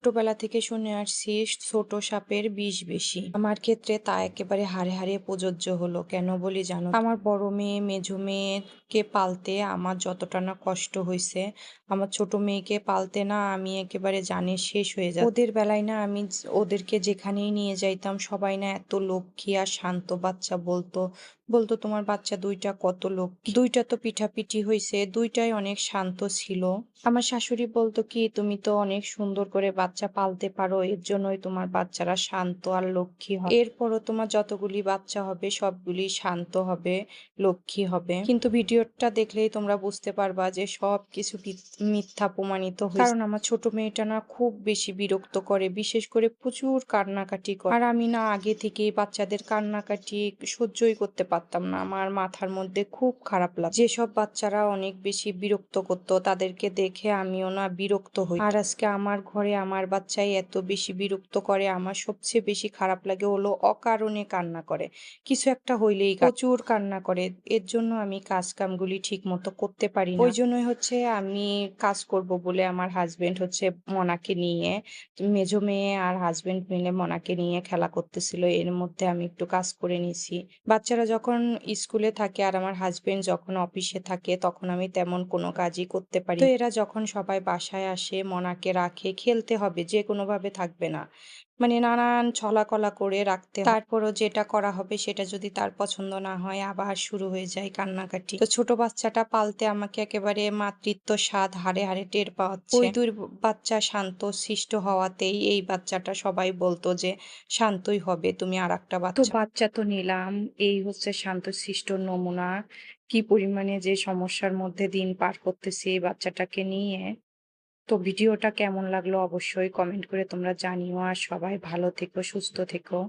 ছোটবেলা থেকে শুনে আসছি ছোট সাপের বিষ বেশি। আমার ক্ষেত্রে তা একেবারে হাড়ে হাড়ে প্রযোজ্য হলো। কেন বলি জানো? আমার বড় মেয়ে মেঝো মেয়েকে পালতে আমার যতটা না কষ্ট হয়েছে, আমার ছোট মেয়েকে পালতে না আমি একেবারে জানে শেষ হয়ে যায়। ওদের বেলায় না আমি ওদেরকে যেখানেই নিয়ে যাইতাম সবাই না এত লক্ষ্মী আর শান্ত বাচ্চা বলতো। বলতো তোমার বাচ্চা দুইটা কত লক্ষ্মী। দুইটা তো পিঠাপিঠি হয়েছে, দুইটাই অনেক শান্ত ছিল। আমার শাশুড়ি বলতো কি, তুমি তো অনেক সুন্দর করে বাচ্চা পালতে পারো, এর জন্যই তোমার বাচ্চারা শান্ত আর লক্ষ্মী হয়। এরপরও তোমার যতগুলি বাচ্চা হবে সবগুলি শান্ত হবে, লক্ষ্মী হবে। কিন্তু ভিডিওটা দেখলেই তোমরা বুঝতে পারবা যে সব কিছু মিথ্যা প্রমাণিত হয়েছে। কারণ আমার ছোট মেয়েটা না খুব বেশি বিরক্ত করে, বিশেষ করে প্রচুর কান্নাকাটি করে। আর আমি না আগে থেকেই বাচ্চাদের কান্নাকাটি সহ্যই করতে পারতাম না, আমার মাথার মধ্যে খুব খারাপ লাগে। যেসব বাচ্চারা অনেক বেশি বিরক্ত করতো তাদেরকে দেখে আমিও না বিরক্ত হই। আর আজকে আমার ঘরে আমার বাচ্চাই এত বেশি বিরক্ত করে, আমার সবচেয়ে বেশি খারাপ লাগে হলো অকারণে কান্না করে। কিছু একটা হইলেই প্রচুর কান্না করে। এর জন্য আমি কাজ কামগুলি ঠিক মতো করতে পারি না। ওই জন্যই হচ্ছে আমি কাজ করব বলে আমার হাজবেন্ড হচ্ছে মনাকে নিয়ে, মেজো মেয়ে আর হাজবেন্ড মিলে মনাকে নিয়ে খেলা করতেছিল, এর মধ্যে আমি একটু কাজ করে নিছি। বাচ্চারা যখন স্কুলে থাকে আর আমার হাজবেন্ড যখন অফিসে থাকে তখন আমি তেমন কোনো কাজই করতে পারি না। তো এরা যখন সবাই বাসায় আসে মনাকে রাখে, খেলতে হবে, যে কোনোভাবে থাকবে না, মানে নানান ছলাকলা করে রাখতে হয়। তারপরও যেটা করা হবে সেটা যদি তার পছন্দ না হয় আবার শুরু হয়ে যায় কান্নাকাটি। তো ছোট বাচ্চাটা পালতে আমাকে একেবারে মাতৃত্ব স্বাদ হাড়ে হাড়ে টের পাওয়া যাচ্ছে। ওই দুই বাচ্চা শান্ত শিষ্ট হওয়াতেই এই বাচ্চাটা সবাই বলতো যে শান্তই হবে, তুমি আর একটা বাচ্চা। তো বাচ্চা তো নিলাম, এই হচ্ছে শান্তশিষ্ট নমুনা। কি পরিমাণে যে সমস্যার মধ্যে দিন পার করতেছি এই বাচ্চাটাকে নিয়ে। তো ভিডিওটা কেমন লাগলো অবশ্যই কমেন্ট করে তোমরা জানিও, আর সবাই ভালো থেকো, সুস্থ থেকো।